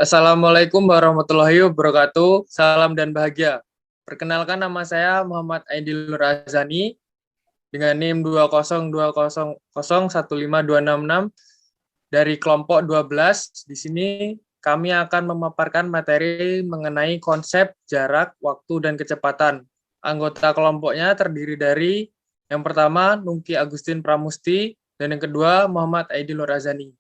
Assalamualaikum warahmatullahi wabarakatuh. Salam dan bahagia. Perkenalkan, nama saya Muhammad Aidil Nur Azani dengan NIM 20200015266 dari kelompok 12. Di sini kami akan memaparkan materi mengenai konsep jarak, waktu, dan kecepatan. Anggota kelompoknya terdiri dari yang pertama Nungki Agustin Pramusti dan yang kedua Muhammad Aidil Nur Azani.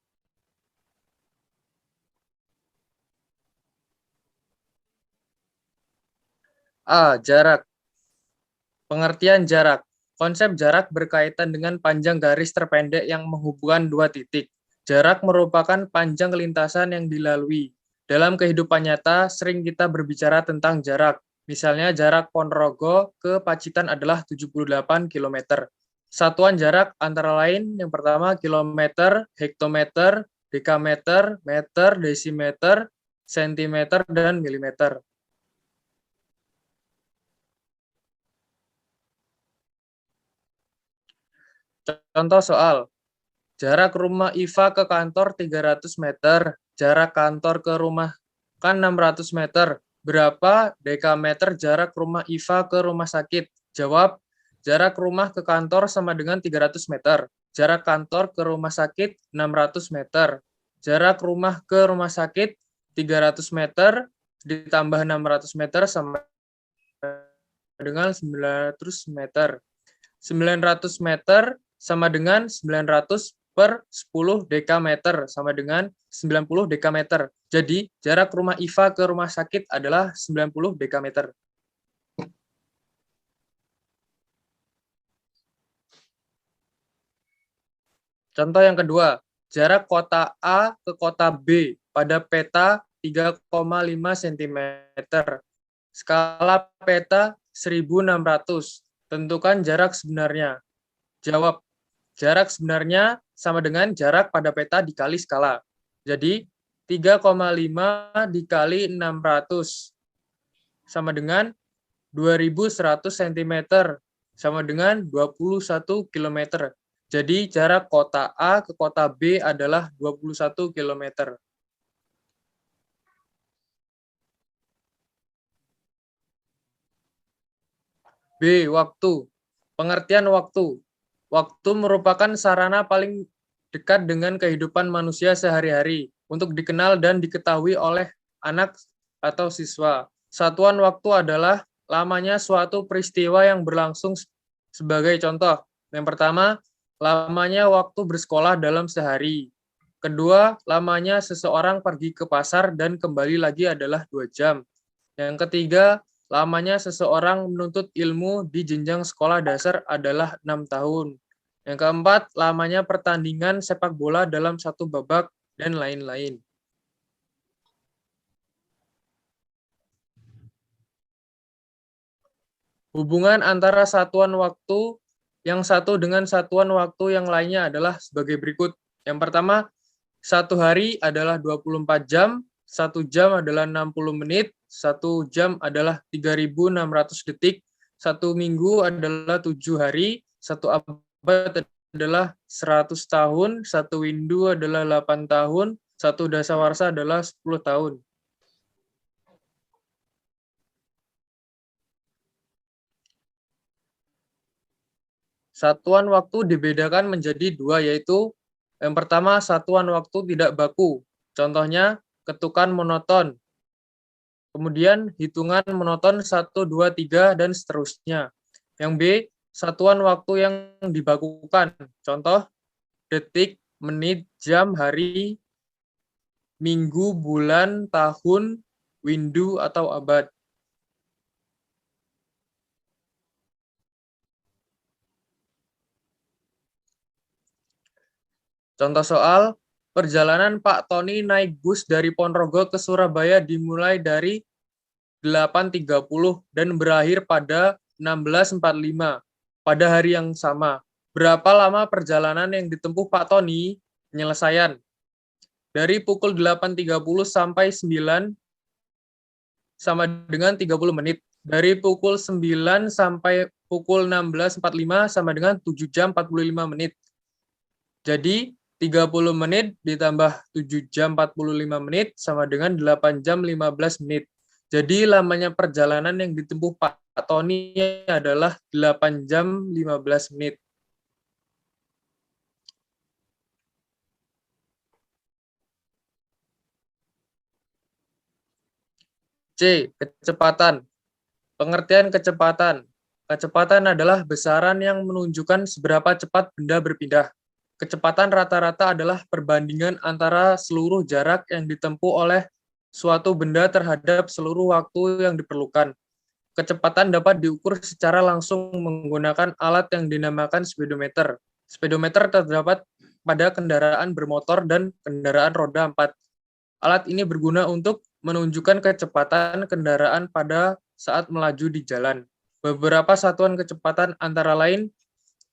A. Jarak. Pengertian jarak. Konsep jarak berkaitan dengan panjang garis terpendek yang menghubungkan dua titik. Jarak merupakan panjang lintasan yang dilalui. Dalam kehidupan nyata, sering kita berbicara tentang jarak. Misalnya jarak Ponorogo ke Pacitan adalah 78 km. Satuan jarak antara lain yang pertama kilometer, hektometer, dekameter, meter, desimeter, sentimeter, dan milimeter. Contoh soal, jarak rumah Iva ke kantor 300 meter, jarak kantor ke rumah kan 600 meter. Berapa dekameter jarak rumah Iva ke rumah sakit? Jawab, jarak rumah ke kantor sama dengan 300 meter. Jarak kantor ke rumah sakit 600 meter. Jarak rumah ke rumah sakit 300 meter ditambah 600 meter sama dengan 900 meter. 900 meter sama dengan 900 per 10 dekameter sama dengan 90 dekameter. Jadi, jarak rumah Iva ke rumah sakit adalah 90 dekameter. Contoh yang kedua, jarak kota A ke kota B pada peta 3,5 cm. Skala peta 1600. Tentukan jarak sebenarnya. Jawab, jarak sebenarnya sama dengan jarak pada peta dikali skala. Jadi, 3,5 dikali 600 sama dengan 2100 cm sama dengan 21 km. Jadi, jarak kota A ke kota B adalah 21 km. B. Waktu. Pengertian waktu. Waktu merupakan sarana paling dekat dengan kehidupan manusia sehari-hari untuk dikenal dan diketahui oleh anak atau siswa. Satuan waktu adalah lamanya suatu peristiwa yang berlangsung. Sebagai contoh, yang pertama, lamanya waktu bersekolah dalam sehari. Kedua, lamanya seseorang pergi ke pasar dan kembali lagi adalah 2 jam. Yang ketiga, lamanya seseorang menuntut ilmu di jenjang sekolah dasar adalah 6 tahun. Yang keempat, lamanya pertandingan sepak bola dalam satu babak, dan lain-lain. Hubungan antara satuan waktu yang satu dengan satuan waktu yang lainnya adalah sebagai berikut. Yang pertama, satu hari adalah 24 jam, 1 jam adalah 60 menit, 1 jam adalah 3.600 detik, 1 minggu adalah 7 hari, 1 abad adalah 100 tahun, 1 windu adalah 8 tahun, 1 dasawarsa adalah 10 tahun. Satuan waktu dibedakan menjadi 2, yaitu yang pertama satuan waktu tidak baku. Contohnya ketukan monoton. Kemudian hitungan monoton 1, 2, 3, dan seterusnya. Yang B, satuan waktu yang dibakukan. Contoh detik, menit, jam, hari, minggu, bulan, tahun, windu, atau abad. Contoh soal, perjalanan Pak Tony naik bus dari Ponorogo ke Surabaya dimulai dari 8.30 dan berakhir pada 16.45 pada hari yang sama. Berapa lama perjalanan yang ditempuh Pak Tony? Penyelesaian. Dari pukul 8.30 sampai 9 sama dengan 30 menit. Dari pukul 9 sampai pukul 16.45 sama dengan 7 jam 45 menit. Jadi, 30 menit ditambah 7 jam 45 menit sama dengan 8 jam 15 menit. Jadi lamanya perjalanan yang ditempuh Pak Tony adalah 8 jam 15 menit. C. Kecepatan. Pengertian kecepatan. Kecepatan adalah besaran yang menunjukkan seberapa cepat benda berpindah. Kecepatan rata-rata adalah perbandingan antara seluruh jarak yang ditempuh oleh suatu benda terhadap seluruh waktu yang diperlukan. Kecepatan dapat diukur secara langsung menggunakan alat yang dinamakan speedometer. Speedometer terdapat pada kendaraan bermotor dan kendaraan roda 4. Alat ini berguna untuk menunjukkan kecepatan kendaraan pada saat melaju di jalan. Beberapa satuan kecepatan antara lain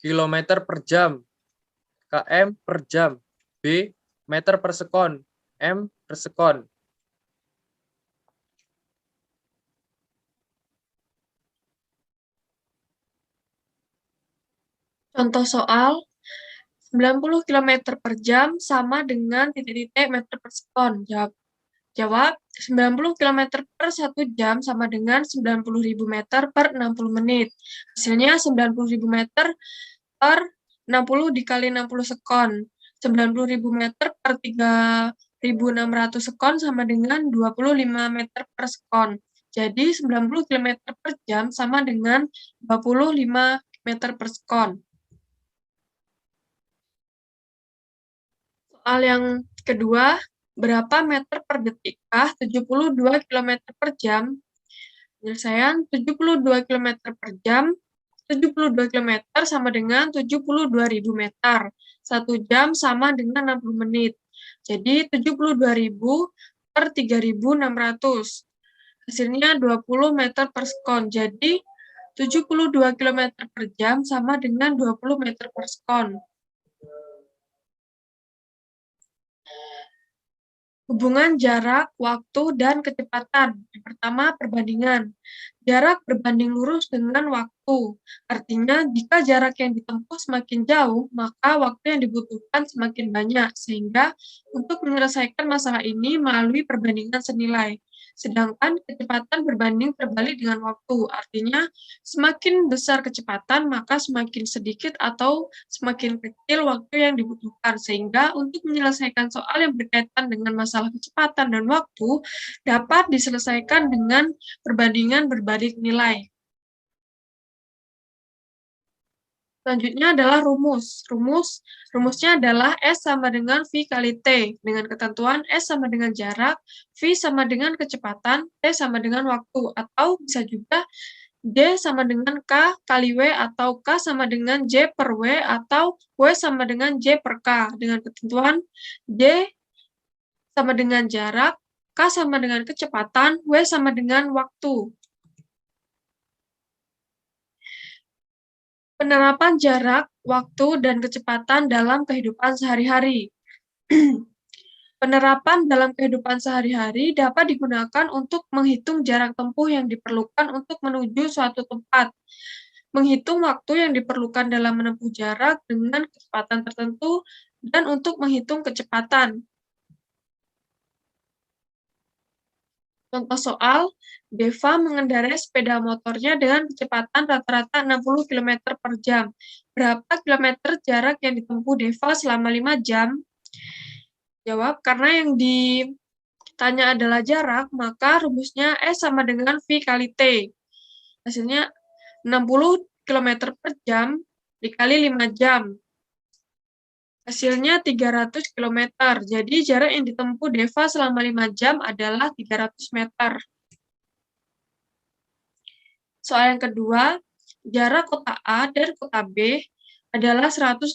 kilometer per jam, km per jam, b. meter per sekon, m per sekon. Contoh soal, 90 km per jam sama dengan titik-titik meter per sekon. Jawab, 90 km per 1 jam sama dengan 90.000 meter per 60 menit. Hasilnya 90.000 meter per 60 dikali 60 sekon. 90.000 meter per 3.600 sekon sama dengan 25 meter per sekon. Jadi 90 km per jam sama dengan 25 meter per sekon. Soal yang kedua, berapa meter per detikkah 72 km per jam? Penyelesaian 72 km per jam, 72 km sama dengan 72.000 meter. 1 jam sama dengan 60 menit. Jadi 72.000 per 3.600. Hasilnya 20 meter per sekon. Jadi 72 km per jam sama dengan 20 meter per sekon. Hubungan jarak, waktu, dan kecepatan. Yang pertama, perbandingan. Jarak berbanding lurus dengan waktu. Artinya, jika jarak yang ditempuh semakin jauh, maka waktu yang dibutuhkan semakin banyak, sehingga untuk menyelesaikan masalah ini melalui perbandingan senilai. Sedangkan kecepatan berbanding terbalik dengan waktu. Artinya, semakin besar kecepatan, maka semakin sedikit atau semakin kecil waktu yang dibutuhkan. Sehingga untuk menyelesaikan soal yang berkaitan dengan masalah kecepatan dan waktu, dapat diselesaikan dengan perbandingan berbalik nilai. Selanjutnya adalah rumus. Rumusnya adalah S sama dengan V kali T. Dengan ketentuan S sama dengan jarak, V sama dengan kecepatan, T sama dengan waktu. Atau bisa juga D sama dengan K kali W, atau K sama dengan J per W, atau W sama dengan J per K. Dengan ketentuan D sama dengan jarak, K sama dengan kecepatan, W sama dengan waktu. Penerapan jarak, waktu, dan kecepatan dalam kehidupan sehari-hari. Penerapan dalam kehidupan sehari-hari dapat digunakan untuk menghitung jarak tempuh yang diperlukan untuk menuju suatu tempat, menghitung waktu yang diperlukan dalam menempuh jarak dengan kecepatan tertentu, dan untuk menghitung kecepatan. Contoh soal, Deva mengendarai sepeda motornya dengan kecepatan rata-rata 60 km per jam. Berapa kilometer jarak yang ditempuh Deva selama 5 jam? Jawab, karena yang ditanya adalah jarak, maka rumusnya S sama dengan V kali T. Hasilnya 60 km per jam dikali 5 jam. Hasilnya 300 km. Jadi jarak yang ditempuh Deva selama 5 jam adalah 300 meter. Soal yang kedua, jarak kota A dan kota B adalah 180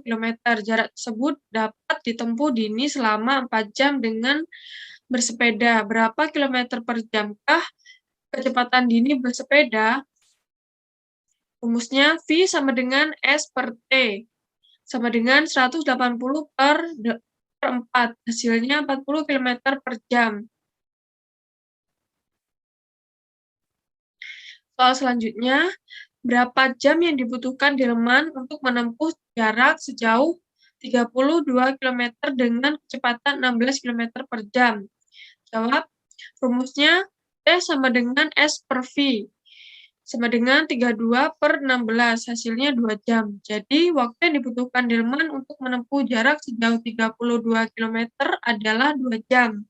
km. Jarak tersebut dapat ditempuh Dini selama 4 jam dengan bersepeda. Berapa kilometer per jamkah kecepatan Dini bersepeda? Rumusnya V sama dengan S per T. Sama dengan 180 per 4. Hasilnya 40 km per jam. Soal selanjutnya, berapa jam yang dibutuhkan delman untuk menempuh jarak sejauh 32 km dengan kecepatan 16 km per jam. Jawab. Rumusnya T sama dengan S per V. Sama dengan 32 per 16, hasilnya 2 jam. Jadi, waktu yang dibutuhkan delman untuk menempuh jarak sejauh 32 km adalah 2 jam.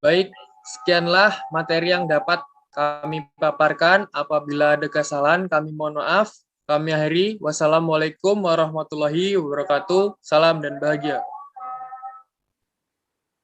Baik, sekianlah materi yang dapat kami paparkan. Apabila ada kesalahan, kami mohon maaf. Kami akhiri. Wassalamualaikum warahmatullahi wabarakatuh. Salam dan bahagia.